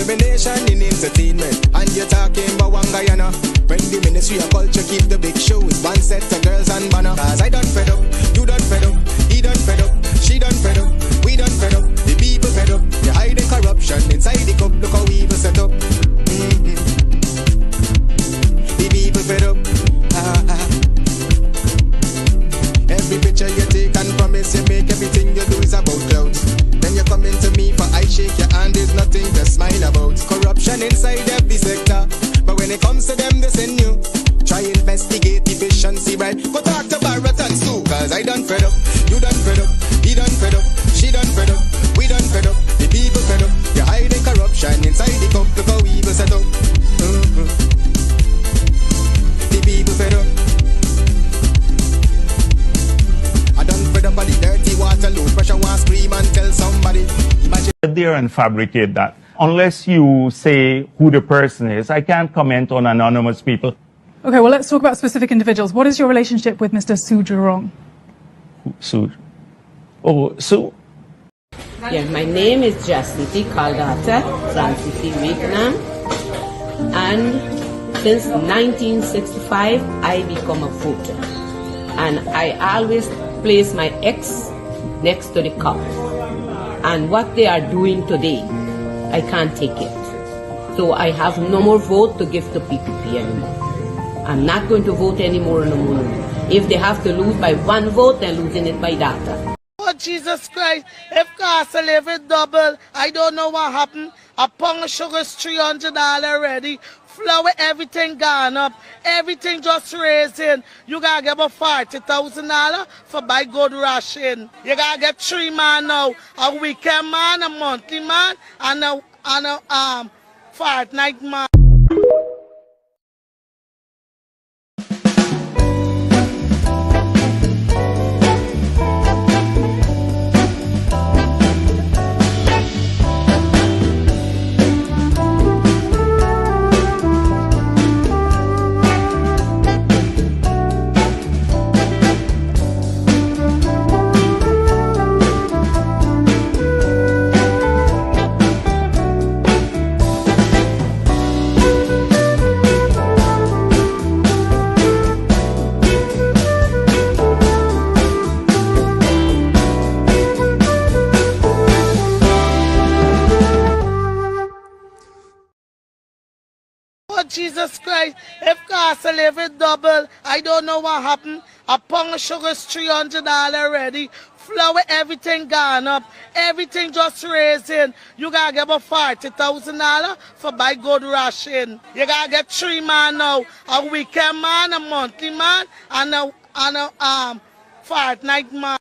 discrimination in entertainment, and you're talking about one Guyana. When the Ministry of Culture keep the big shows, one set of girls and banner. Cause I done fed up, you done fed up, he done fed up, she done fed up, we done fed up, the people fed up. You hiding corruption inside the cup, look how we evil set up. The people fed up. Every picture you take and promise you make, everything you do is about clout. Then you come into me for I shake your hand, there's nothing to smile about. Corruption inside every sector, but when it comes to them they send you. Try investigate efficiency, right? Go talk to Barrett and Sue. Cause I done fed up, you done fed up, he done fed up, she done fed up, we done fed up, the people fed up. You're hiding corruption inside the cup, look how evil set up. The people fed up. I done fed up on the dirty water, low pressure, want scream and tell somebody. Imagine there and fabricate that. Unless you say who the person is, I can't comment on anonymous people. Okay, well, let's talk about specific individuals. What is your relationship with Mr. Su Jurong? Su? Oh, Su? Yeah, my name is Jasmine Caldata, Francis Vietnam, and since 1965, I become a voter. And I always place my ex next to the cup. And what they are doing today, I can't take it. So I have no more vote to give to PPP anymore. I'm not going to vote anymore no more. If they have to lose by one vote, they're losing it by data. Oh, Jesus Christ, if cost of living double, I don't know what happened. A pound of sugar is $300 already. Flour, everything gone up. Everything just raising. You gotta get about $40,000 for buy good ration. You gotta get 3 man now. A weekend man, a monthly man, and a fortnight man. Jesus Christ, if cost of living double, I don't know what happened. A pound of sugar is $300 already. Flour, everything gone up. Everything just raising. You gotta get about $40,000 for buy good ration. You gotta get 3 man now. A weekend man, a monthly man, and a fortnight man.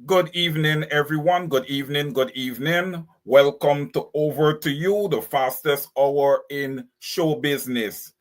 Good evening, everyone. Good evening. Good evening. Welcome to Over to You, the fastest hour in show business.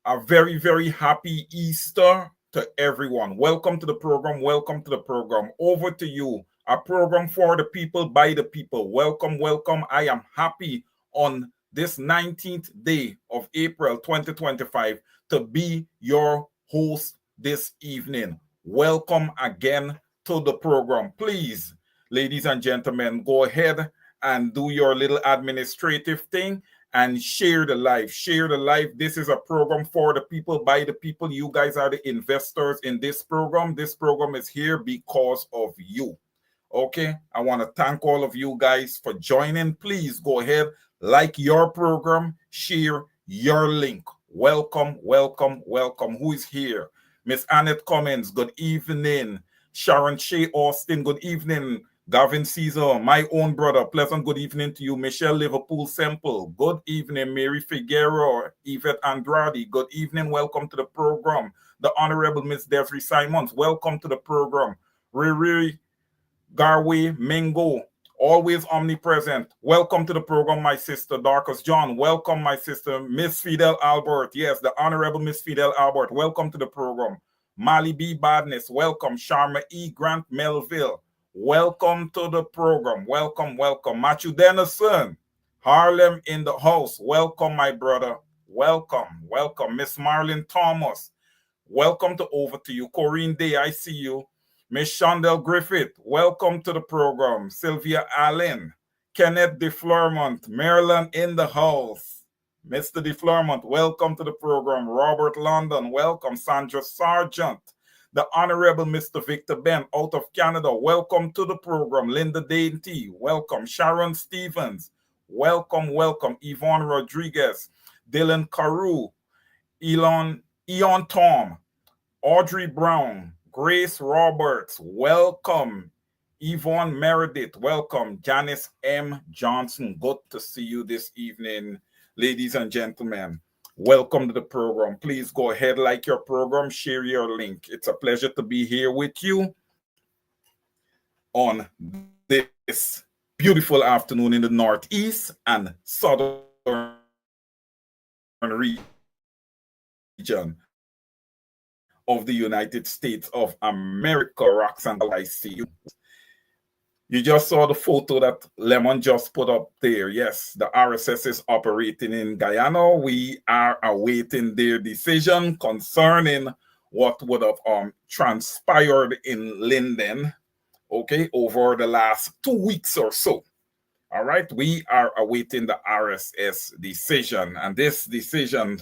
A very, very happy Easter to everyone. Welcome to the program. Welcome to the program. Over to You, a program for the people, by the people. Welcome, welcome. I am happy on this 19th day of April 2025 to be your host this evening. Welcome again to the program. Please, ladies and gentlemen, go ahead and do your little administrative thing and share the live. Share the live. This is a program for the people, by the people. You guys are the investors in this program. This program is here because of you. Okay, I want to thank all of you guys for joining. Please go ahead, like your program, share your link. Welcome, welcome, welcome. Who is here? Miss Annette Cummins, good evening. Sharon Shea Austin, good evening. Gavin Caesar, my own brother, pleasant good evening to you. Michelle Liverpool Semple, good evening. Mary Figueroa, Yvette Andrade, good evening. Welcome to the program. The Honorable Miss Desiree Simons, welcome to the program. Riri Garway Mingo, always omnipresent. Welcome to the program, my sister. Darkus John, welcome, my sister. Miss Fidel Albert, yes, the Honorable Miss Fidel Albert, welcome to the program. Mali B. Badness, welcome. Sharma E. Grant Melville, welcome to the program. Welcome, welcome. Matthew Dennison, Harlem in the house. Welcome, my brother. Welcome, welcome. Miss Marlene Thomas, welcome to Over to You. Corinne Day, I see you. Miss Shondell Griffith, welcome to the program. Sylvia Allen, Kenneth DeFleurmont, Maryland in the house. Mr. DeFleurmont, welcome to the program. Robert London, welcome. Sandra Sargent, the Honorable Mr. Victor Ben out of Canada, welcome to the program. Linda Dainty, welcome. Sharon Stevens, welcome, welcome. Yvonne Rodriguez, Dylan Carew, Eon Tom, Audrey Brown, Grace Roberts, welcome. Yvonne Meredith, welcome. Janice M. Johnson, good to see you this evening, ladies and gentlemen. Welcome to the program. Please go ahead, like your program, share your link. It's a pleasure to be here with you on this beautiful afternoon in the Northeast and Southern region of the United States of America. Roxanne, I see you. You just saw the photo that Lemon just put up there. Yes, the RSS is operating in Guyana. We are awaiting their decision concerning what would have transpired in Linden, okay, over the last 2 weeks or so. All right, we are awaiting the RSS decision. And this decision,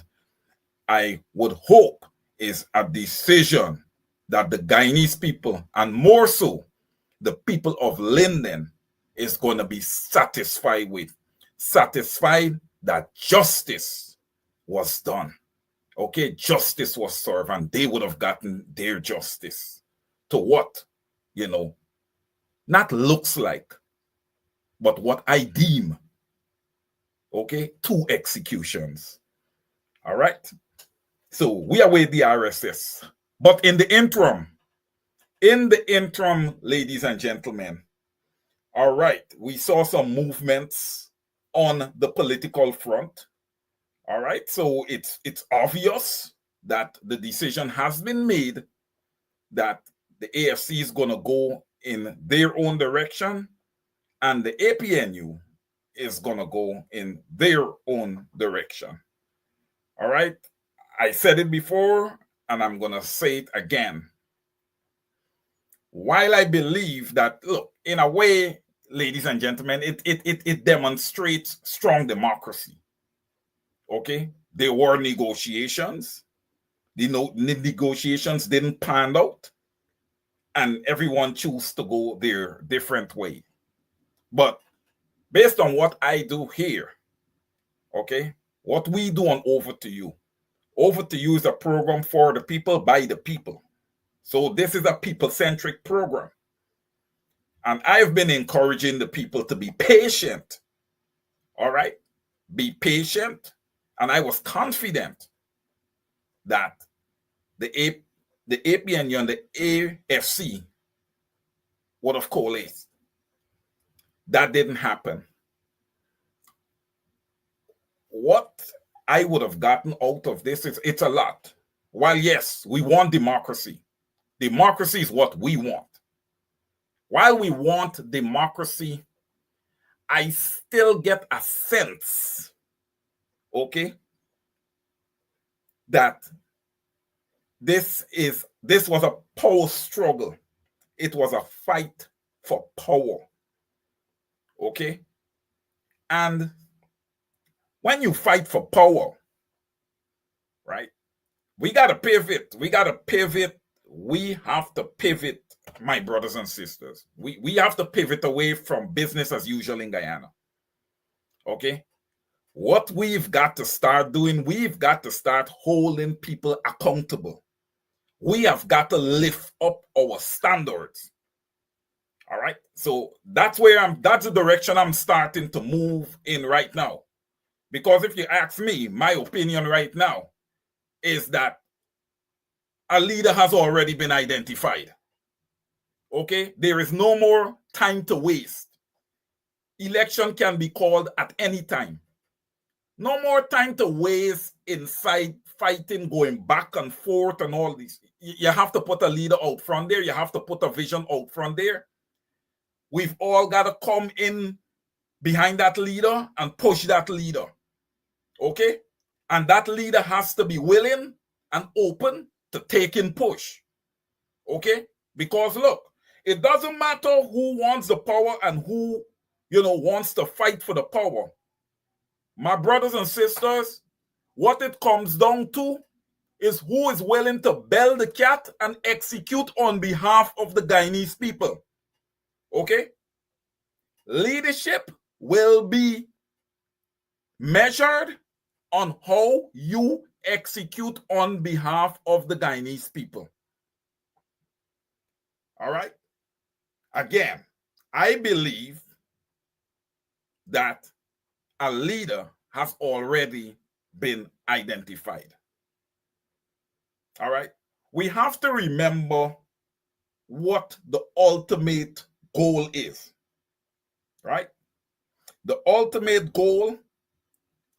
I would hope, is a decision that the Guyanese people, and more so, the people of Linden, is going to be satisfied with. Satisfied that justice was done. Okay, justice was served, and they would have gotten their justice. To what? You know, not looks like, but what I deem, okay, 2 executions. All right. So we await the RSS. But in the interim, ladies and gentlemen, all right, we saw some movements on the political front. All right, so it's obvious that the decision has been made that the AFC is going to go in their own direction and the APNU is going to go in their own direction. All right, I said it before and I'm going to say it again. While I believe that, look, in a way, ladies and gentlemen, it demonstrates strong democracy. Okay, there were negotiations. The negotiations didn't pan out, and everyone chose to go their different way. But based on what I do here, okay, what we do on Over to You is a program for the people, by the people. So this is a people-centric program. And I've been encouraging the people to be patient. All right? Be patient. And I was confident that the APNU and the AFC would have coalesced. That didn't happen. What I would have gotten out of this is it's a lot. While yes, we want democracy. Democracy is what we want. While we want democracy, I still get a sense, okay, that this was a power struggle. It was a fight for power, okay? And when you fight for power, right, we got to pivot. We have to pivot, my brothers and sisters. We have to pivot away from business as usual in Guyana. Okay? What we've got to start doing, we've got to start holding people accountable. We have got to lift up our standards. All right? So that's the direction I'm starting to move in right now. Because if you ask me, my opinion right now is that a leader has already been identified. Okay? There is no more time to waste. Election can be called at any time. No more time to waste inside fighting, going back and forth and all this. You have to put a leader out front there. You have to put a vision out front there. We've all got to come in behind that leader and push that leader. Okay? And that leader has to be willing and open to take in push. Okay? Because look, it doesn't matter who wants the power and who, wants to fight for the power. My brothers and sisters, what it comes down to is who is willing to bell the cat and execute on behalf of the Guyanese people. Okay? Leadership will be measured on how you execute on behalf of the Guyanese people. All right? Again, I believe that a leader has already been identified. All right? We have to remember what the ultimate goal is. Right? The ultimate goal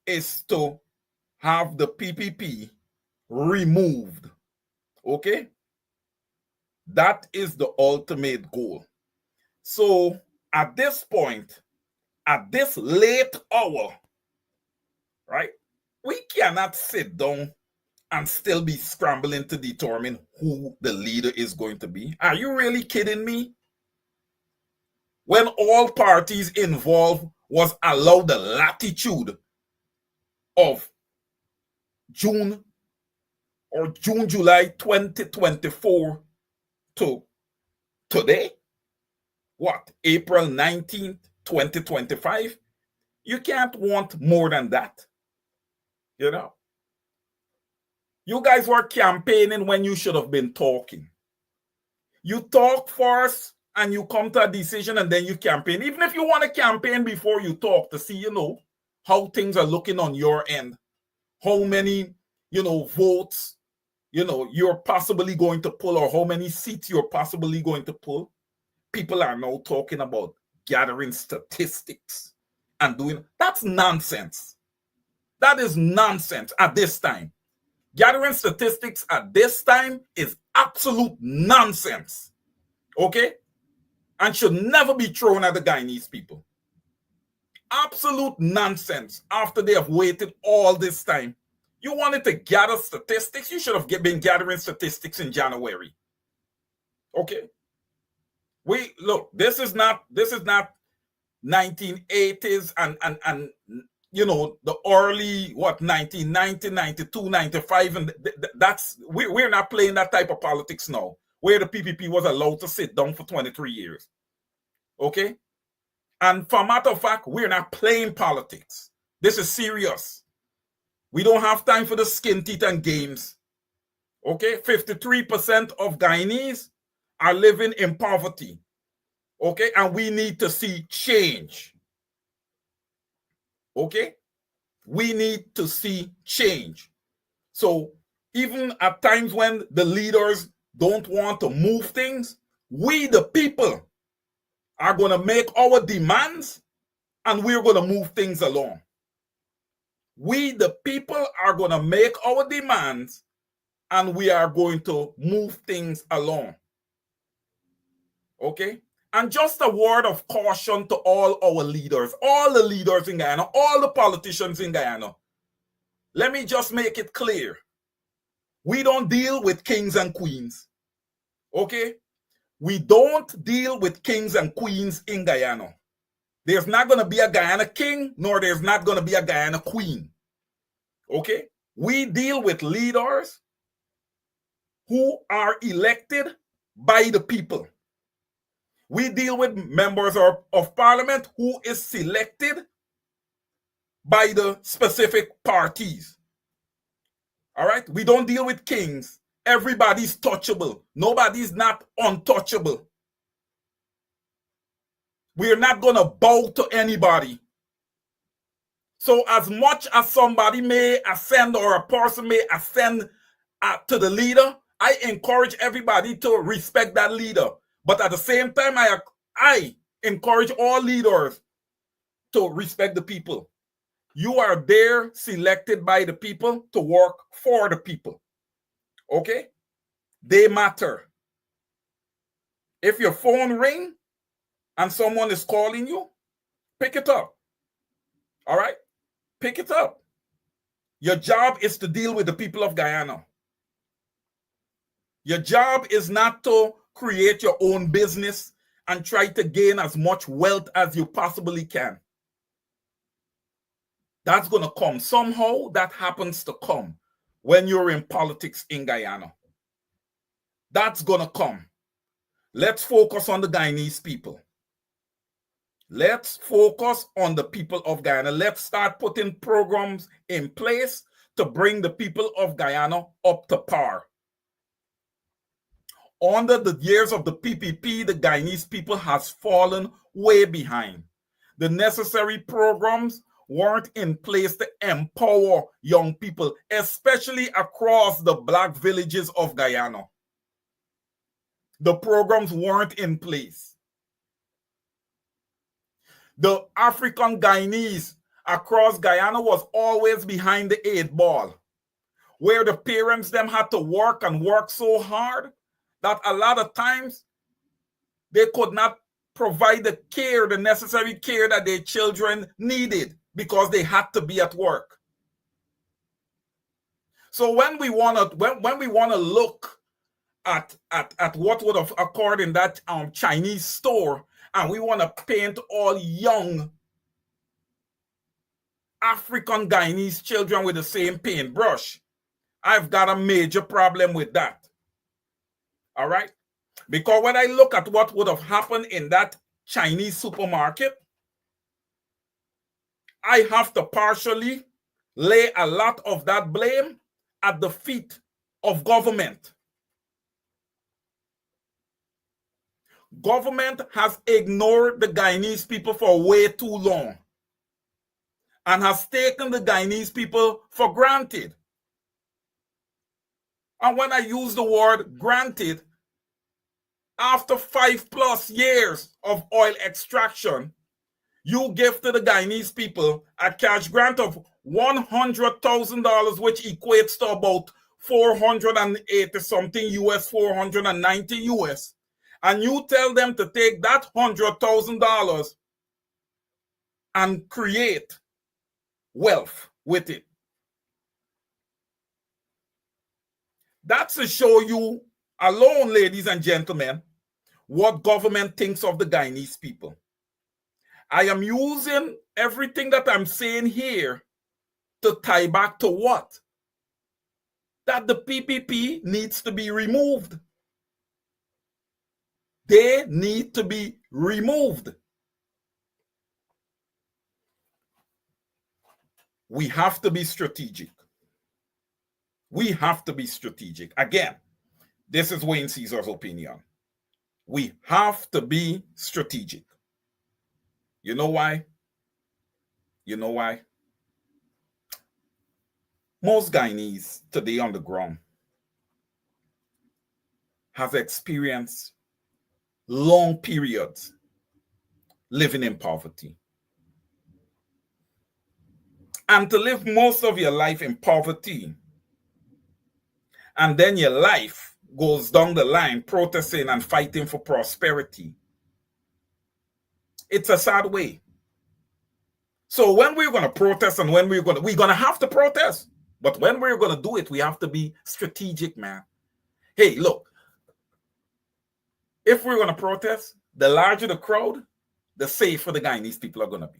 is to have the PPP removed. Okay? That is the ultimate goal. So at this point, at this late hour, right, we cannot sit down and still be scrambling to determine who the leader is going to be. Are you really kidding me? When all parties involved was allowed the latitude of June, July 2024 to today, what, April 19th, 2025, you can't want more than that. You guys were campaigning when you should have been talking. You talk first and you come to a decision and then you campaign. Even if you want to campaign before you talk to see, how things are looking on your end, how many, votes, you're possibly going to pull, or how many seats you're possibly going to pull. People are now talking about gathering statistics and doing, that's nonsense. That is nonsense at this time. Gathering statistics at this time is absolute nonsense. Okay? And should never be thrown at the Guyanese people. Absolute nonsense after they have waited all this time. You wanted to gather statistics? You should have been gathering statistics in January. Okay? This is not 1980s and the early 1990, 92, 95, and we're not playing that type of politics now, where the PPP was allowed to sit down for 23 years. Okay? And for a matter of fact, we're not playing politics. This is serious. We don't have time for the skin teeth and games. Okay? 53% of Guyanese are living in poverty. Okay? And we need to see change. Okay? We need to see change. So even at times when the leaders don't want to move things, we the people are going to make our demands and we're going to move things along. We the people are going to make our demands and we are going to move things along. Okay? And just a word of caution to all our leaders, all the leaders in Guyana, all the politicians in Guyana. Let me just make it clear. We don't deal with kings and queens. Okay? We don't deal with kings and queens in Guyana. There's not going to be a Guyana king, nor there's not going to be a Guyana queen. Okay? We deal with leaders who are elected by the people. We deal with members of parliament who is selected by the specific parties. All right? We don't deal with kings. Everybody's touchable. Nobody's not untouchable. We're not going to bow to anybody. So as much as somebody may ascend or a person may ascend to the leader, I encourage everybody to respect that leader. But at the same time, I encourage all leaders to respect the people. You are there selected by the people to work for the people. Okay? They matter. If your phone rings and someone is calling you, pick it up. All right? Pick it up. Your job is to deal with the people of Guyana. Your job is not to create your own business and try to gain as much wealth as you possibly can. That's going to come. Somehow that happens to come when you're in politics in Guyana. That's going to come. Let's focus on the Guyanese people. Let's focus on the people of Guyana. Let's start putting programs in place to bring the people of Guyana up to par. Under the years of the PPP, the Guyanese people has fallen way behind. The necessary programs weren't in place to empower young people, especially across the black villages of Guyana. The programs weren't in place. The African Guyanese across Guyana was always behind the 8 ball, where the parents them had to work and work so hard that a lot of times they could not provide the care, the necessary care that their children needed because they had to be at work. So when we want to look at what would have occurred in that Chinese store, and we want to paint all young African Guyanese children with the same paintbrush, I've got a major problem with that. All right? Because when I look at what would have happened in that Chinese supermarket, I have to partially lay a lot of that blame at the feet of government. Government has ignored the Guyanese people for way too long and has taken the Guyanese people for granted. And when I use the word granted, after 5+ years of oil extraction, you give to the Guyanese people a cash grant of $100,000, which equates to about 480 something US, 490 US. And you tell them to take that $100,000 and create wealth with it. That's to show you alone, ladies and gentlemen, what government thinks of the Guyanese people. I am using everything that I'm saying here to tie back to what? That the PPP needs to be removed. They need to be removed. We have to be strategic. We have to be strategic. Again, this is Wayne Caesar's opinion. We have to be strategic. You know why? You know why? Most Guyanese today on the ground have experienced long periods living in poverty. And to live most of your life in poverty, and then your life goes down the line protesting and fighting for prosperity, it's a sad way. So when we're going to protest and when we're going to have to protest, but when we're going to do it, we have to be strategic, man. Hey, look, if we're going to protest, the larger the crowd, the safer the Guyanese people are going to be.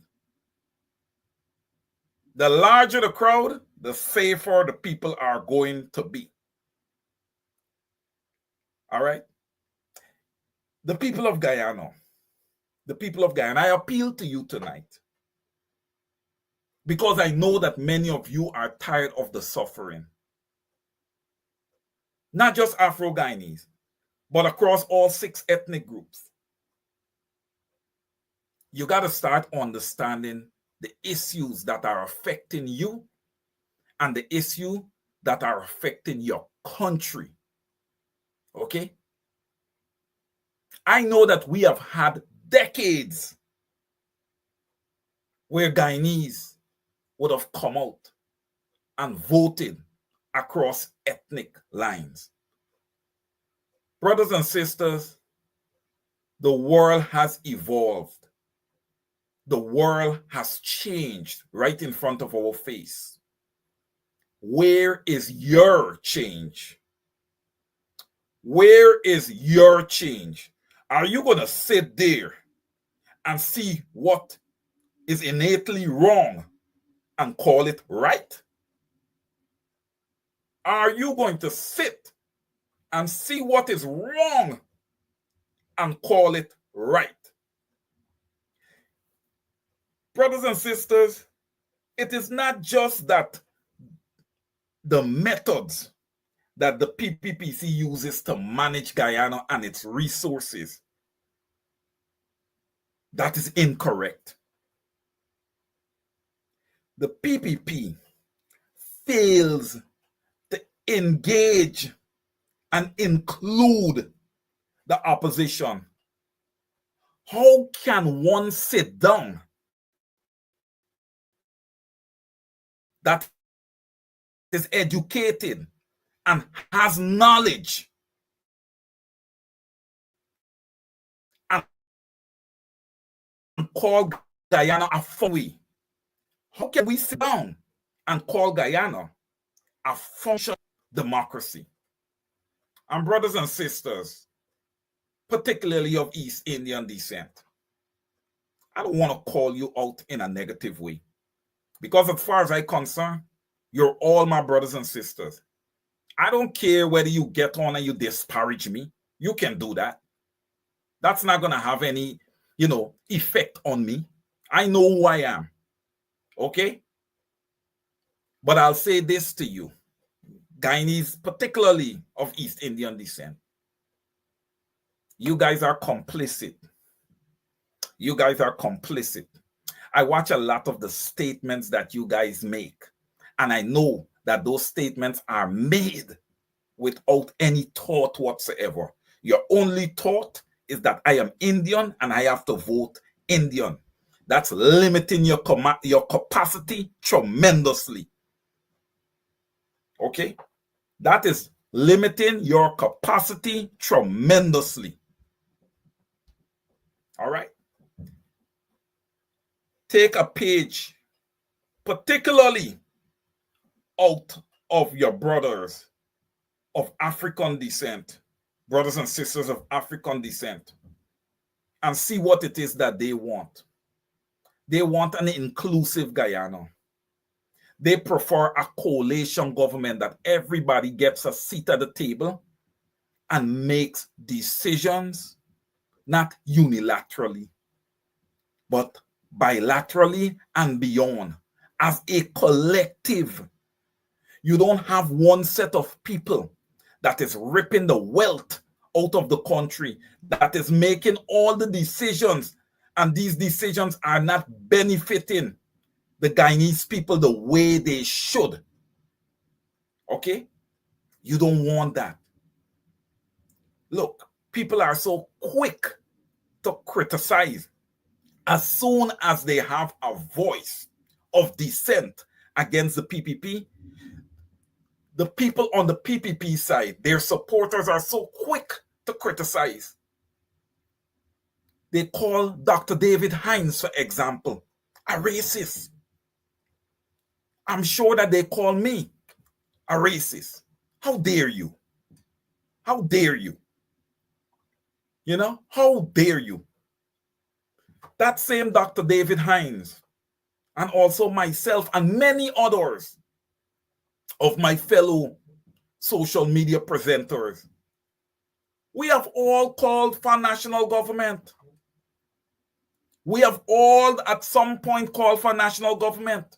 The larger the crowd, the safer the people are going to be. All right? The people of Guyana, I appeal to you tonight because I know that many of you are tired of the suffering. Not just Afro-Guyanese, but across all 6 ethnic groups. You got to start understanding the issues that are affecting you and the issue that are affecting your country. Okay? I know that we have had decades where Guyanese would have come out and voted across ethnic lines. Brothers and sisters, the world has evolved. The world has changed right in front of our face. Where is your change? Where is your change? Are you going to sit there and see what is innately wrong and call it right? Are you going to sit and see what is wrong and call it right? Brothers and sisters, it is not just that the methods that the PPPC uses to manage Guyana and its resources that is incorrect. The PPP fails to engage and include the opposition. How can one sit down that is educated and has knowledge and call Guyana a foe? How can we sit down and call Guyana a functional democracy? And brothers and sisters, particularly of East Indian descent, I don't want to call you out in a negative way, because as far as I'm concerned, you're all my brothers and sisters. I don't care whether you get on and you disparage me. You can do that. That's not going to have any, effect on me. I know who I am. Okay? But I'll say this to you, Guyanese, particularly of East Indian descent. You guys are complicit. You guys are complicit. I watch a lot of the statements that you guys make, and I know that those statements are made without any thought whatsoever. Your only thought is that I am Indian and I have to vote Indian. That's limiting your capacity tremendously. Okay? That is limiting your capacity tremendously. All right? Take a page, particularly out of your brothers of African descent, brothers and sisters of African descent, and see what it is that they want. They want an inclusive Guyana. They prefer a coalition government that everybody gets a seat at the table and makes decisions, not unilaterally, but bilaterally and beyond, as a collective. You don't have one set of people that is ripping the wealth out of the country, that is making all the decisions, and these decisions are not benefiting the Guyanese people the way they should. Okay? You don't want that. Look, people are so quick to criticize as soon as they have a voice of dissent against the PPP. The people on the PPP side, their supporters are so quick to criticize. They call Dr. David Hines, for example, a racist. I'm sure that they call me a racist. How dare you? How dare you? How dare you? That same Dr. David Hines, and also myself and many others of my fellow social media presenters, we have all called for national government. We have all at some point called for national government.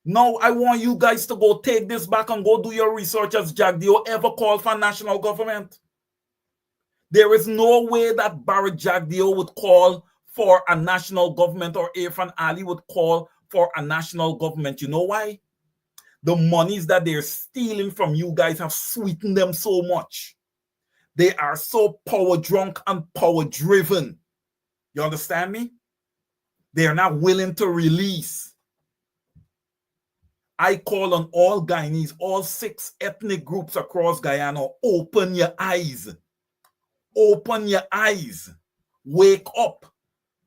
Now I want you guys to go take this back and go do your research. As Jack Dio ever called for national government? There is no way that Barry Jack Dio would call for a national government, or Irfan Ali would call for a national government. You know why? The monies that they're stealing from you guys have sweetened them so much. They are so power drunk and power driven. You understand me? They are not willing to release. I call on all Guyanese, all 6 ethnic groups across Guyana, open your eyes. Open your eyes. Wake up.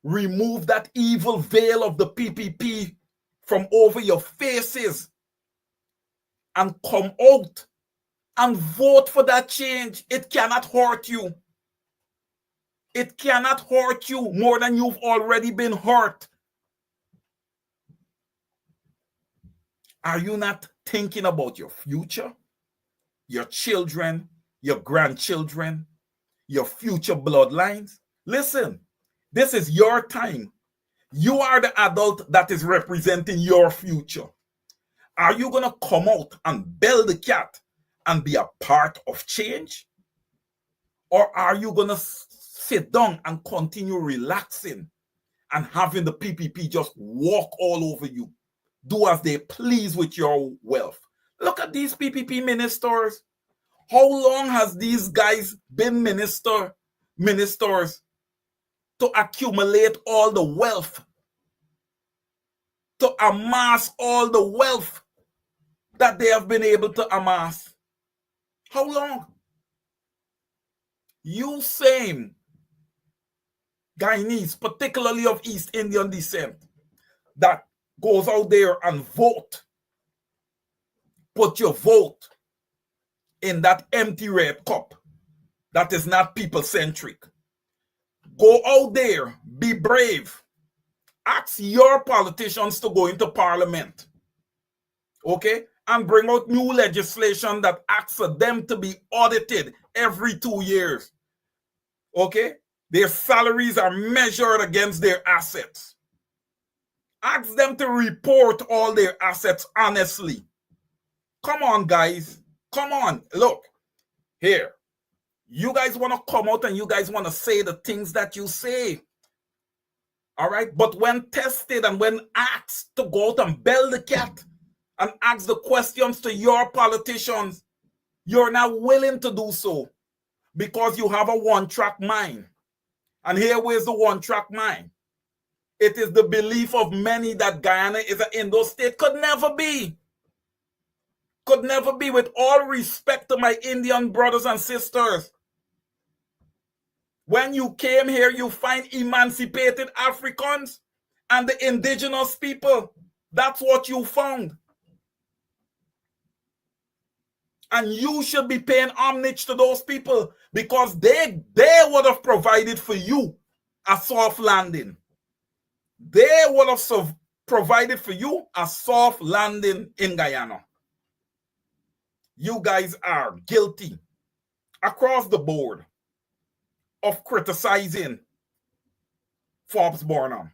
Remove that evil veil of the PPP from over your faces and come out and vote for that change. It cannot hurt you. It cannot hurt you more than you've already been hurt. Are you not thinking about your future, your children, your grandchildren, your future bloodlines? Listen, this is your time. You are the adult that is representing your future. Are you going to come out and bell the cat and be a part of change? Or are you going to sit down and continue relaxing and having the PPP just walk all over you, do as they please with your wealth? Look at these PPP ministers. How long has these guys been ministers to accumulate all the wealth, to amass all the wealth that they have been able to amass? How long? You same Guyanese, particularly of East Indian descent, that goes out there and vote, put your vote in that empty red cup that is not people-centric. Go out there, be brave. Ask your politicians to go into parliament, okay? And bring out new legislation that asks for them to be audited every 2 years, okay? Their salaries are measured against their assets. Ask them to report all their assets honestly. Come on, guys. Come on. Look, here. You guys want to come out and you guys want to say the things that you say. All right? But when tested and when asked to go out and bell the cat and ask the questions to your politicians, you're not willing to do so because you have a one-track mind. And here where's the one-track mind? It is the belief of many that Guyana is an Indo-state. Could never be. Could never be. With all respect to my Indian brothers and sisters. When you came here, you find emancipated Africans and the indigenous people. That's what you found. And you should be paying homage to those people because they would have provided for you a soft landing. They would have provided for you a soft landing in Guyana. You guys are guilty across the board of criticizing Forbes Burnham.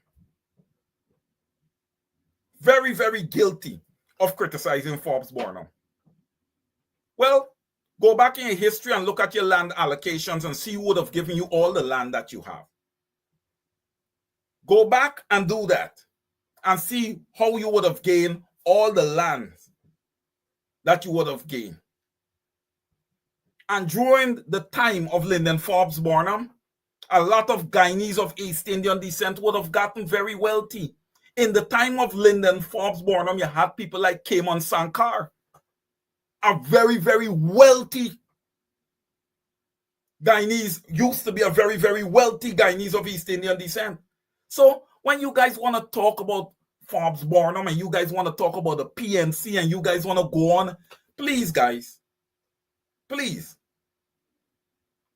Very, very guilty of criticizing Forbes Burnham. Well, go back in your history and look at your land allocations and see who would have given you all the land that you have. Go back and do that and see how you would have gained all the lands that you would have gained. And during the time of Lyndon Forbes Burnham, a lot of Guyanese of East Indian descent would have gotten very wealthy. In the time of Lyndon Forbes Burnham, you had people like Cayman Sankar, a very, very wealthy Guyanese, used to be a very, very wealthy Guyanese of East Indian descent. So when you guys want to talk about Forbes Burnham and you guys want to talk about the PNC and you guys want to go on, please, guys, please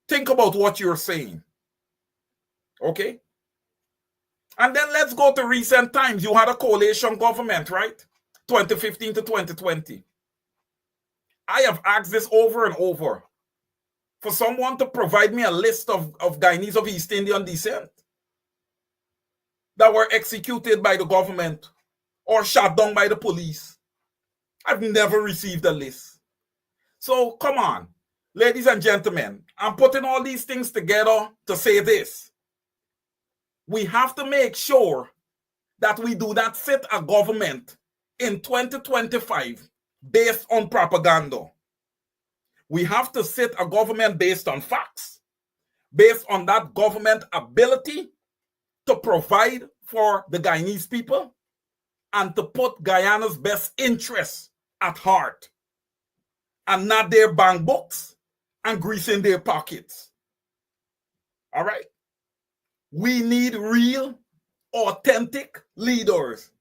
think about what you're saying. Okay? And then let's go to recent times. You had a coalition government, right? 2015 to 2020. I have asked this over and over for someone to provide me a list of Guyanese of East Indian descent that were executed by the government or shot down by the police. I've never received a list. So come on, ladies and gentlemen, I'm putting all these things together to say this. We have to make sure that we do not sit a government in 2025 based on propaganda. We have to sit a government based on facts, based on that government ability to provide for the Guyanese people and to put Guyana's best interests at heart and not their bank books and greasing their pockets. All right? We need real, authentic leaders.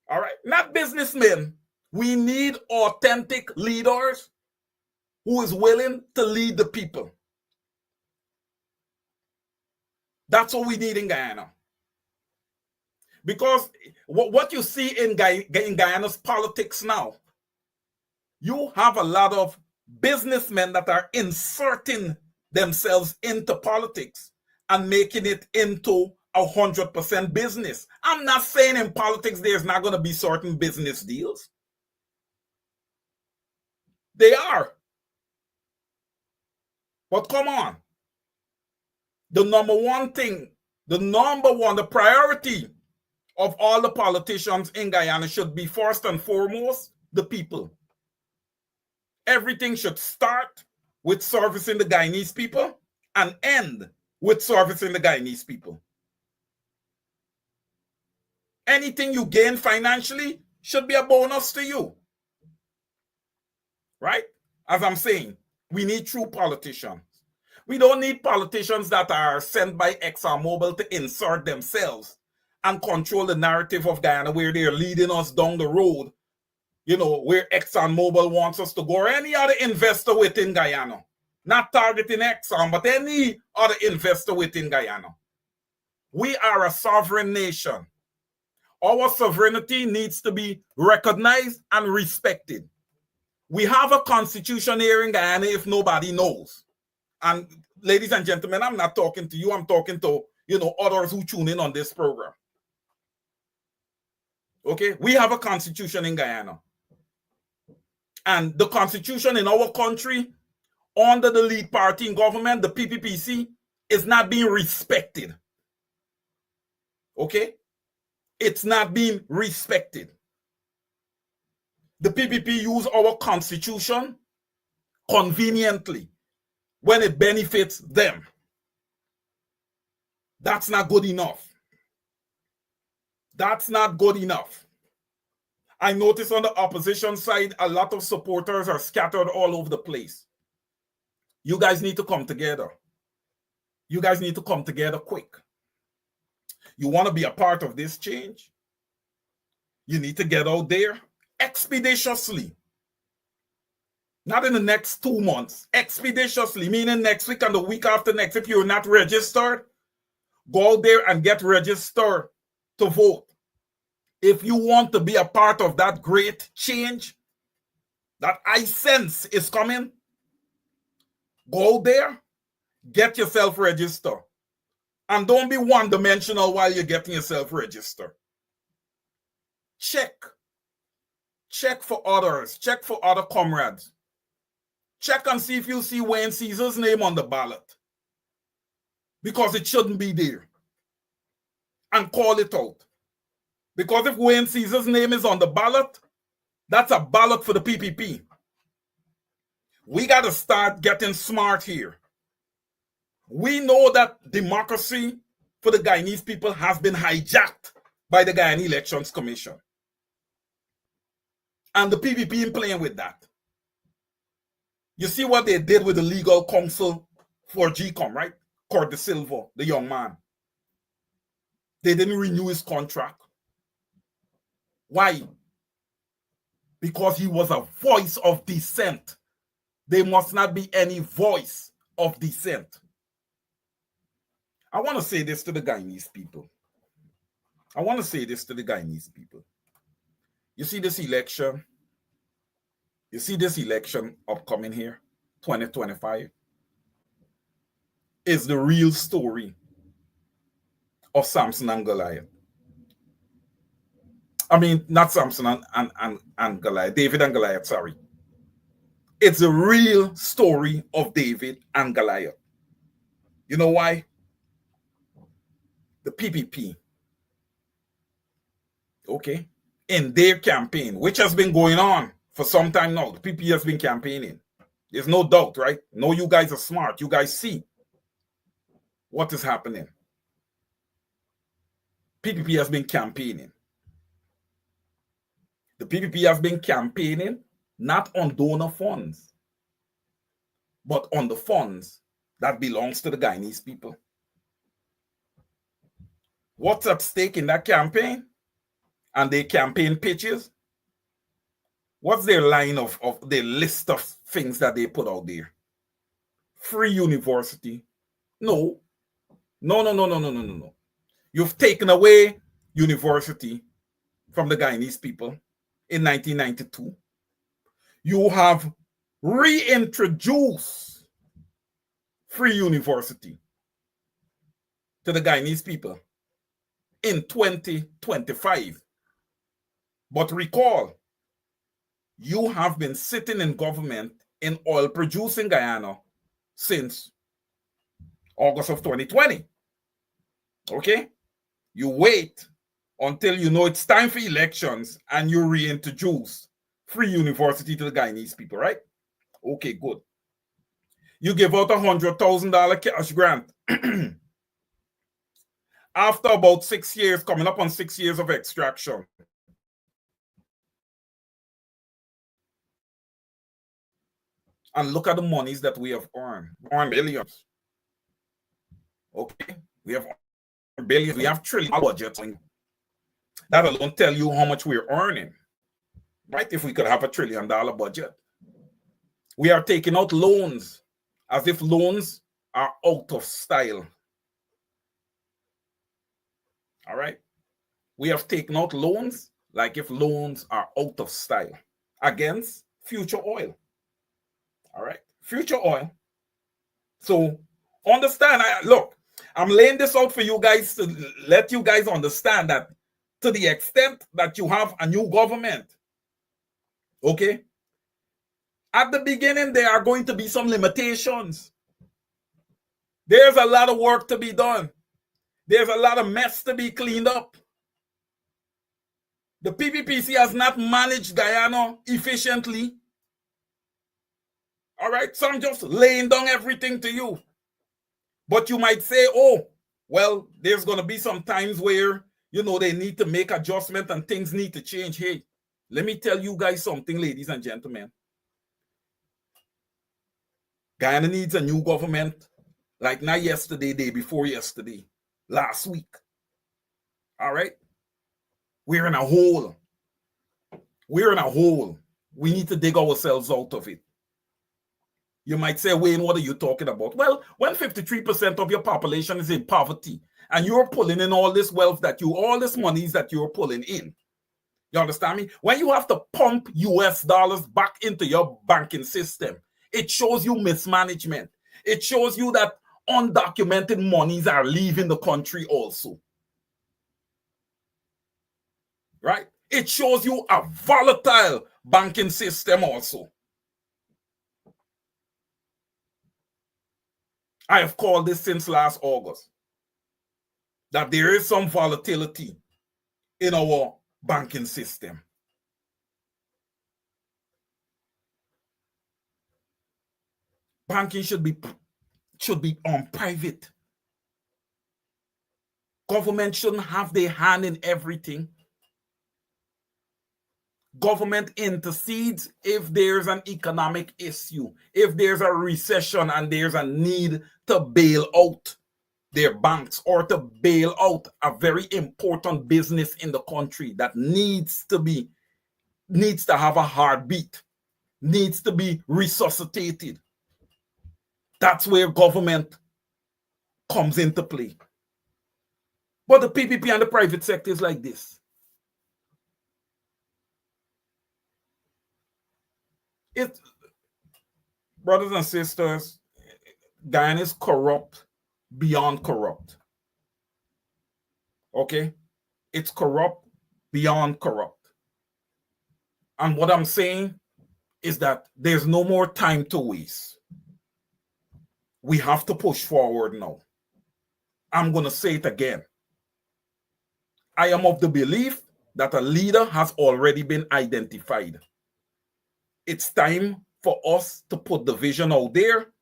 All right? Not businessmen. We need authentic leaders who is willing to lead the people. That's what we need in Guyana. Because what you see in Guyana's politics now, you have a lot of businessmen that are inserting themselves into politics and making it into 100% business. I'm not saying in politics there's not going to be certain business deals. They are. But come on. The number one thing, the priority of all the politicians in Guyana should be first and foremost the people. Everything should start with servicing the Guyanese people and end with servicing the Guyanese people. Anything you gain financially should be a bonus to you. Right? As I'm saying, we need true politicians. We don't need politicians that are sent by ExxonMobil to insert themselves and control the narrative of Guyana, where they're leading us down the road, where ExxonMobil wants us to go, or any other investor within Guyana. Not targeting Exxon, but any other investor within Guyana. We are a sovereign nation. Our sovereignty needs to be recognized and respected. We have a constitution here in Guyana if nobody knows. And ladies and gentlemen, I'm not talking to you. I'm talking to, others who tune in on this program. Okay? We have a constitution in Guyana. And the constitution in our country, under the lead party in government, the PPPC, is not being respected. Okay? It's not being respected. The PPP use our constitution conveniently when it benefits them. That's not good enough. That's not good enough. I notice on the opposition side, a lot of supporters are scattered all over the place. You guys need to come together. You guys need to come together quick. You want to be a part of this change? You need to get out there expeditiously. Not in the next 2 months. Expeditiously, meaning next week and the week after next. If you're not registered, go out there and get registered to vote. If you want to be a part of that great change that I sense is coming, go out there, get yourself registered. And don't be one-dimensional while you're getting yourself registered. Check. Check for others. Check for other comrades. Check and see if you see Wayne Caesar's name on the ballot. Because it shouldn't be there. And call it out. Because if Wayne Caesar's name is on the ballot, that's a ballot for the PPP. We got to start getting smart here. We know that democracy for the Guyanese people has been hijacked by the Guyana Elections Commission. And the PPP is playing with that. You see what they did with the legal counsel for GCOM, right? Curt De Silva, the young man. They didn't renew his contract. Why? Because he was a voice of dissent. There must not be any voice of dissent. I want to say this to the Guyanese people. I want to say this to the Guyanese people. You see this election? You see this election upcoming here, 2025, is the real story of Samson and Goliath. I mean, not Samson and Goliath, David and Goliath, sorry. It's the real story of David and Goliath. You know why? The PPP, okay, in their campaign, which has been going on for some time now. The PPP has been campaigning. There's no doubt, right? No, you guys are smart. You guys see what is happening. PPP has been campaigning. The PPP has been campaigning not on donor funds, but on the funds that belongs to the Guyanese people. What's at stake in that campaign and their campaign pitches? What's their line of their list of things that they put out there? Free university. No. No. You've taken away university from the Guyanese people in 1992. You have reintroduced free university to the Guyanese people in 2025. But recall, you have been sitting in government in oil producing Guyana since August of 2020. Okay? You wait until you know it's time for elections and you reintroduce free university to the Guyanese people, right? Okay, good. You give out $100,000 cash grant. After about 6 years, coming up on 6 years of extraction, and look at the monies that we have earned. We earned billions. Okay? We have earned billions. We have trillion budgets. That alone tell you how much we're earning. Right? If we could have $1 trillion budget. We are taking out loans as if loans are out of style. All right? We have taken out loans like if loans are out of style against future oil. All right? Future oil. So understand, look, I'm laying this out for you guys to let you guys understand that to the extent that you have a new government, okay, at the beginning, there are going to be some limitations. There's a lot of work to be done. There's a lot of mess to be cleaned up. The PPPC has not managed Guyana efficiently. All right, so I'm just laying down everything to you. But you might say, oh, well, there's going to be some times where, you know, they need to make adjustment and things need to change. Hey, let me tell you guys something, ladies and gentlemen. Guyana needs a new government, like not yesterday, day before yesterday, last week. All right? We're in a hole. We're in a hole. We need to dig ourselves out of it. You might say, Wayne, what are you talking about? Well, when 53% of your population is in poverty and you're pulling in all this wealth all this monies that you're pulling in, you understand me? When you have to pump US dollars back into your banking system, it shows you mismanagement. It shows you that undocumented monies are leaving the country also. Right? It shows you a volatile banking system also. I have called this since last August, that there is some volatility in our banking system. Banking should be private. Government shouldn't have their hand in everything. Government intercedes if there's an economic issue, if there's a recession and there's a need to bail out their banks or to bail out a very important business in the country that needs to have a heartbeat, needs to be resuscitated. That's where government comes into play. But the PPP and the private sector is like this. Brothers and sisters, Guyana is corrupt beyond corrupt. Okay? It's corrupt beyond corrupt. And what I'm saying is that there's no more time to waste. We have to push forward now. I'm going to say it again. I am of the belief that a leader has already been identified. It's time for us to put the vision out there.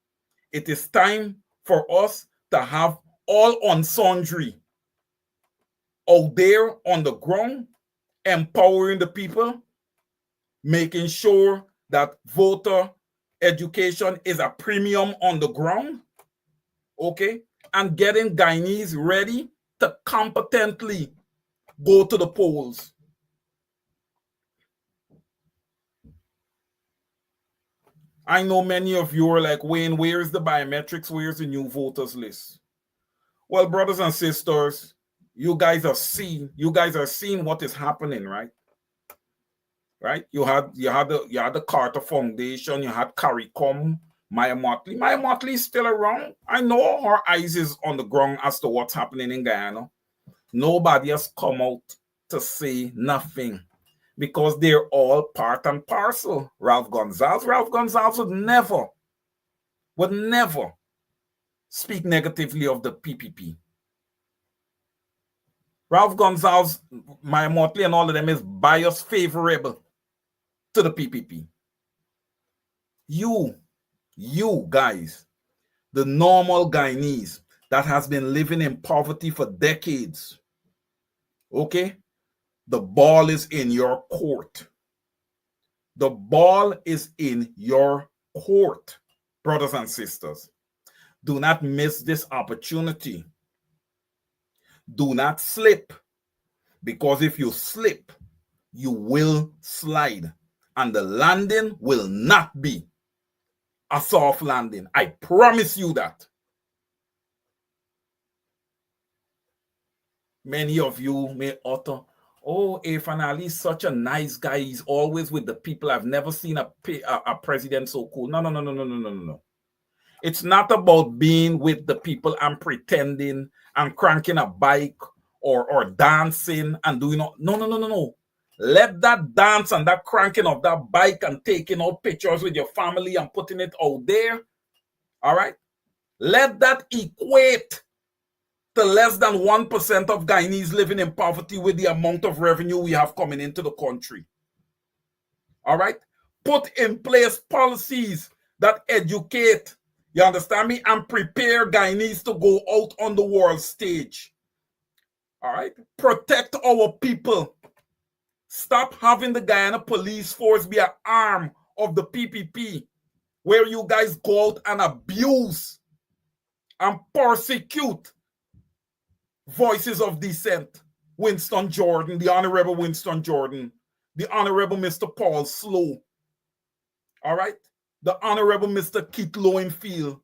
It is time for us to have all on sundry out there on the ground, empowering the people, making sure that voter education is a premium on the ground, okay, and getting Guyanese ready to competently go to the polls. I know many of you are like, Wayne, where's the biometrics? Where's the new voters list? Well, brothers and sisters, you guys are seeing what is happening, right? Right? You had the Carter Foundation, you had CARICOM, Maya Motley. Maya Motley is still around. I know her eyes is on the ground as to what's happening in Guyana. Nobody has come out to say nothing because they're all part and parcel. Ralph Gonsalves would never speak negatively of the PPP. Ralph Gonsalves, Maya Motley, and all of them is bias favorable to the PPP. You guys, the normal Guyanese that has been living in poverty for decades, okay? The ball is in your court. The ball is in your court, brothers and sisters. Do not miss this opportunity. Do not slip, because if you slip, you will slide, and the landing will not be a soft landing. I promise you that. Many of you may utter, oh, Irfan Ali is such a nice guy. He's always with the people. I've never seen a president so cool. No. It's not about being with the people and pretending and cranking a bike or dancing and doing all. No. Let that dance and that cranking of that bike and taking out pictures with your family and putting it out there, all right? Let that equate to less than 1% of Guyanese living in poverty with the amount of revenue we have coming into the country. All right? Put in place policies that educate, you understand me, and prepare Guyanese to go out on the world stage. All right? Protect our people. Stop having the Guyana police force be an arm of the PPP, where you guys go out and abuse and persecute voices of dissent. Winston Jordan, the Honorable Winston Jordan, the Honorable Mr. Paul Slow, all right? The Honorable Mr. Keith Lowenfield,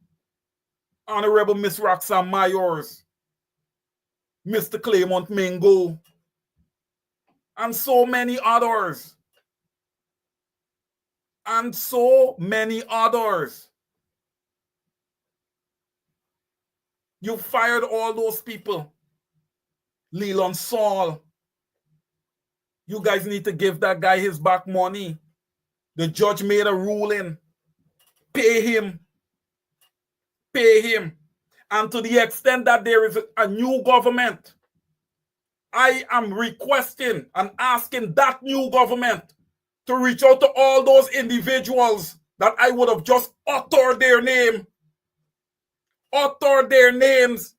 Honorable Miss Roxanne Myers, Mr. Claymont Mingo, and so many others. And so many others. You fired all those people. Leland Saul. You guys need to give that guy his back money. The judge made a ruling. Pay him. Pay him. And to the extent that there is a new government, I am requesting and asking that new government to reach out to all those individuals that I would have just uttered their name, uttered their names,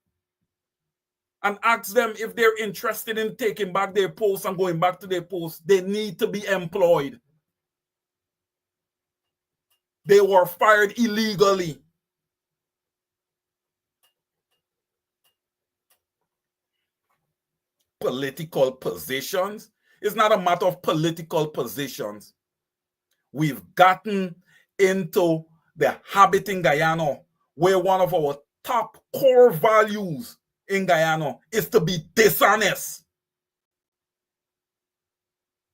and ask them if they're interested in taking back their posts and going back to their posts. They need to be employed. They were fired illegally. Political positions. It's not a matter of political positions. We've gotten into the habit in Guyana where one of our top core values in Guyana is to be dishonest.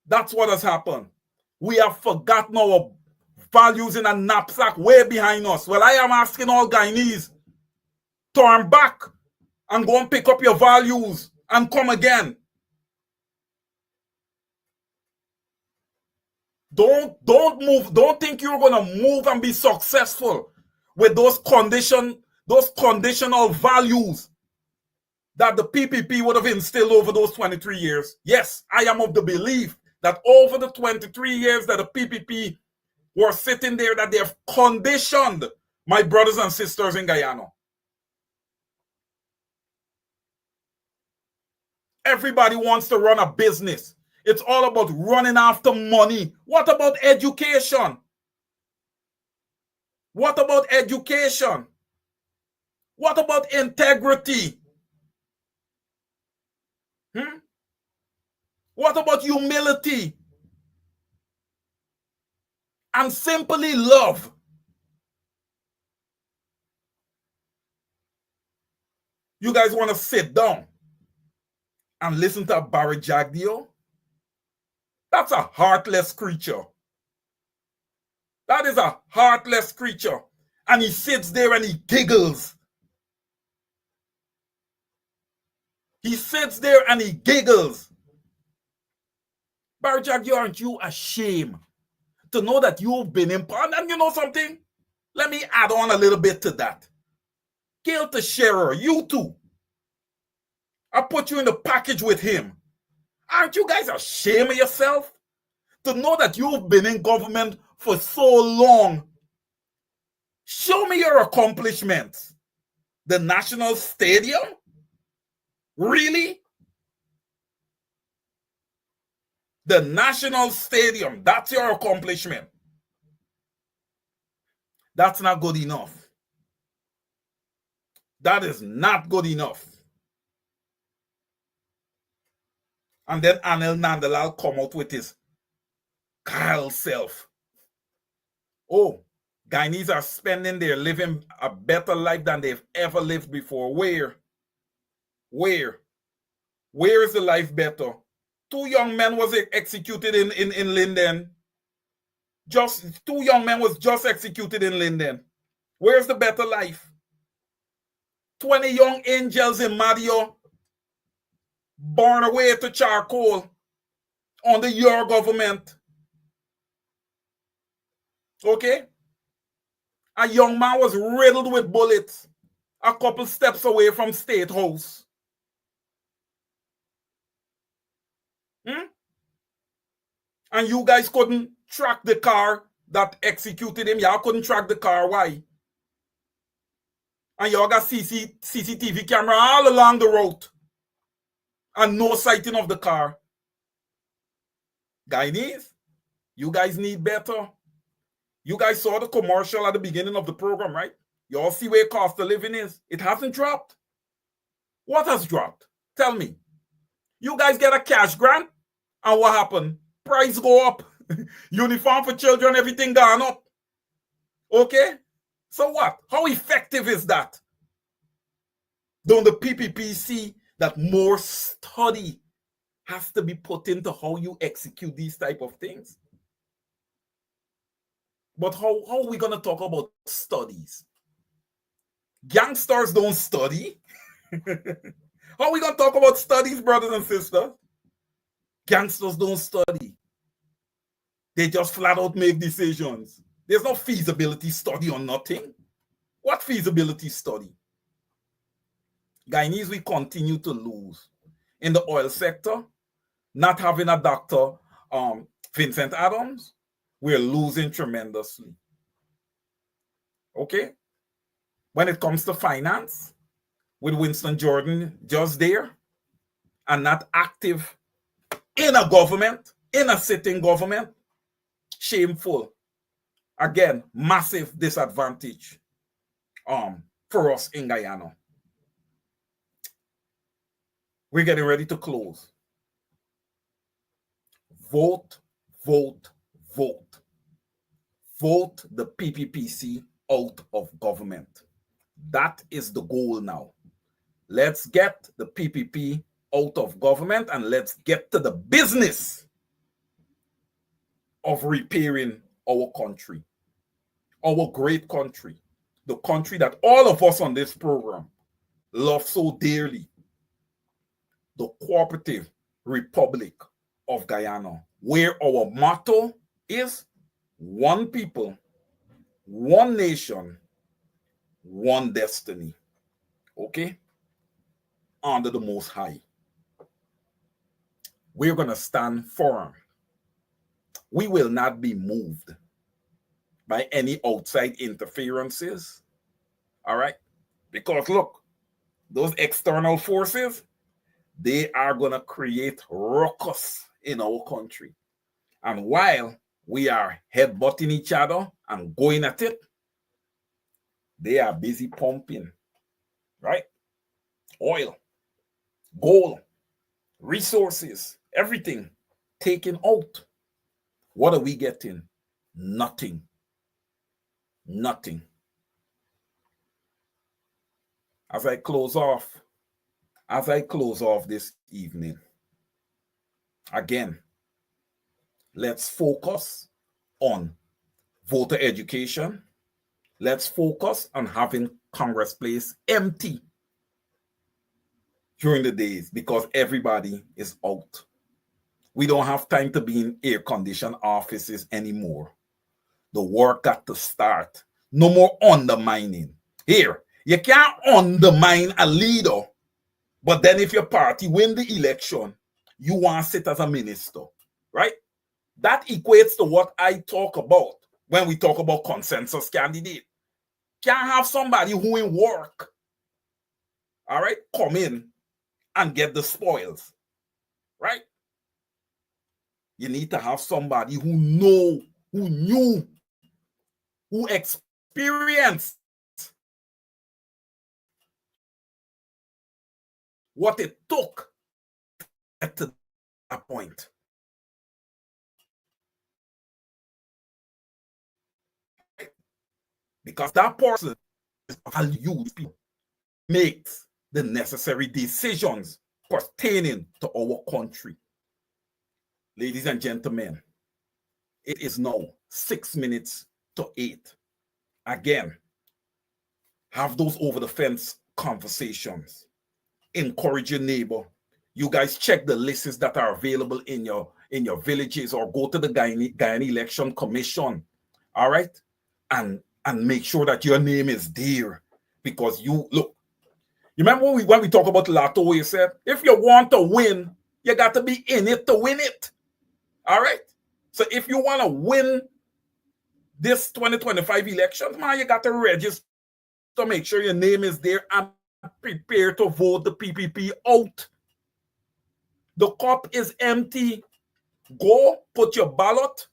That's what has happened. We have forgotten our values in a knapsack way behind us. Well, I am asking all Guyanese, turn back and go and pick up your values and come again. Don't move. Don't think you're going to move and be successful with those conditional values that the PPP would have instilled over those 23 years. Yes, I am of the belief that over the 23 years that the PPP were sitting there, that they have conditioned my brothers and sisters in Guyana. Everybody wants to run a business. It's all about running after money. What about education? What about education? What about integrity? What about humility? And simply love? You guys want to sit down and listen to Barry Jagdeo? That's a heartless creature. That is a heartless creature. And he sits there and he giggles. He sits there and he giggles. Barry Jagdeo, aren't you ashamed to know that you've been in power? And you know something? Let me add on a little bit to that. Gail Teixeira, you too. I put you in the package with him. Aren't you guys ashamed of yourself to know that you've been in government for so long? Show me your accomplishments. The National Stadium? Really? The National Stadium, that's your accomplishment. That's not good enough. That is not good enough. And then Anil Nandalal come out with his Kyle self. Oh, Guyanese are spending their living a better life than they've ever lived before. Where? Where is the life better? 2 young men was executed in Linden. Just 2 young men was just executed in Linden. Where's the better life? 20 young angels in Madio born away to charcoal under your government. Okay? A young man was riddled with bullets a couple steps away from State House. And you guys couldn't track the car that executed him. Y'all couldn't track the car. Why? And y'all got CCTV camera all along the road. And no sighting of the car. Guyanese, you guys need better. You guys saw the commercial at the beginning of the program, right? You all see where cost of living is. It hasn't dropped. What has dropped? Tell me. You guys get a cash grant, and what happened? Price go up. Uniform for children, everything gone up. Okay? So what? How effective is that? Don't the PPP see that more study has to be put into how you execute these type of things? But how are we going to talk about studies? Gangsters don't study. How are we going to talk about studies, brothers and sisters? Gangsters don't study. They just flat out make decisions. There's no feasibility study on nothing. What feasibility study? Guyanese, we continue to lose. In the oil sector, not having a Dr. Vincent Adams, we're losing tremendously. Okay? When it comes to finance, with Winston Jordan just there and not active in a government, in a sitting government, shameful. Again, massive disadvantage for us in Guyana. We're getting ready to close. Vote, vote, vote. Vote the PPPC out of government. That is the goal now. Let's get the PPP out of government and let's get to the business of repairing our country, our great country, the country that all of us on this program love so dearly, the Cooperative Republic of Guyana, where our motto is one people, one nation, one destiny. Okay? Under the Most High. We're going to stand firm. We will not be moved by any outside interferences. All right? Because look, those external forces, they are going to create ruckus in our country. And while we are headbutting each other and going at it, they are busy pumping, right? Oil, gold, resources, everything taken out. What are we getting? Nothing. Nothing. As I close off, as I close off this evening, again, let's focus on voter education. Let's focus on having Congress Place empty during the days because everybody is out. We don't have time to be in air-conditioned offices anymore. The work got to start. No more undermining. Here, you can't undermine a leader, but then if your party win the election, you want to sit as a minister, right? That equates to what I talk about when we talk about consensus candidate. Can't have somebody who in work, all right, come in and get the spoils, right? You need to have somebody who know, who knew, who experienced what it took to get to that point. Because that person is valued, makes the necessary decisions pertaining to our country. Ladies and gentlemen, it is now 6 minutes to 8. Again, have those over the fence conversations. Encourage your neighbor. You guys check the lists that are available in your villages, or go to the Guyana Election Commission. All right, and make sure that your name is there, because you look. You remember when we talk about Lotto, you said if you want to win, you got to be in it to win it. All right. So if you want to win this 2025 elections, man, you got to register to make sure your name is there and prepare to vote the PPP out. The cup is empty. Go put your ballot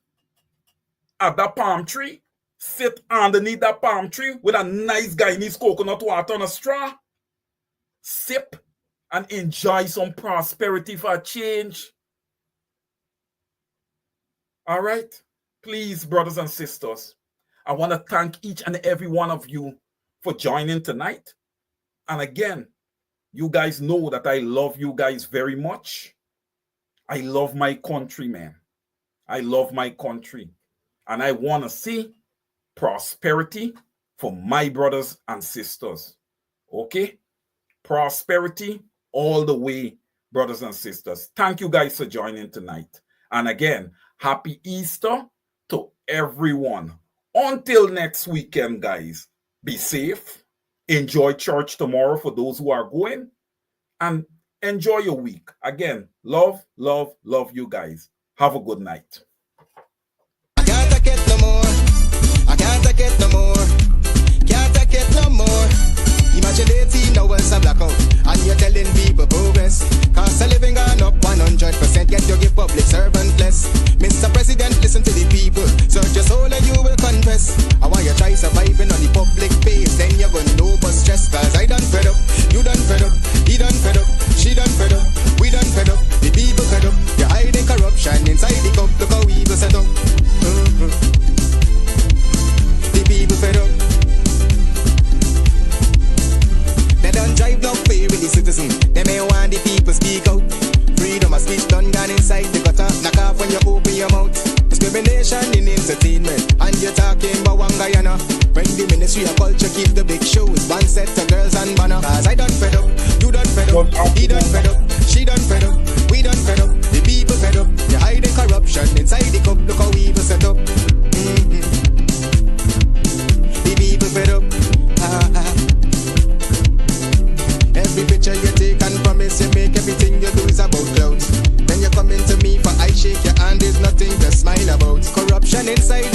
at that palm tree. Sit underneath that palm tree with a nice Guyanese coconut water on a straw. Sip and enjoy some prosperity for a change. All right? Please, brothers and sisters, I want to thank each and every one of you for joining tonight. And again, you guys know that I love you guys very much. I love my country, man. I love my country. And I want to see prosperity for my brothers and sisters. Okay? Prosperity all the way, brothers and sisters. Thank you guys for joining tonight. And again, happy Easter to everyone. Until next weekend, guys, be safe. Enjoy church tomorrow for those who are going. And enjoy your week. Again, love, love, love you guys. Have a good night. I can't take it no more. I can't take it no more. Can't take it no more. Imagine 18 hours of blackout, and you're telling people progress. Cost of living gone up 100%, yet you give public servant less. Mr. President, listen to the people. Search your soul and you will confess. I want you try surviving on the public base, then you're gonna know but stress. Cause I done fed up, you done fed up, he done fed up, she done fed up, we done fed up, the people fed up. You're hiding corruption inside the cup, look how evil set up. The people fed up. They don't drive no fair with the citizen. They may want the people speak out. Freedom of speech done gone inside the gutter. Knock off when you open your mouth. Discrimination in entertainment, and you're talking about one Guyana. When the Ministry of Culture keep the big shows, one set of girls and banner. Cause I done fed up, you done fed up, he done fed up, she done fed up, we done fed up, the people fed up. You're hiding corruption inside the cup, look how evil set up. The people fed up. Every picture you take and promise you make, everything you do is about clout. Then you come into me for I shake your hand, there's nothing to smile about. Corruption inside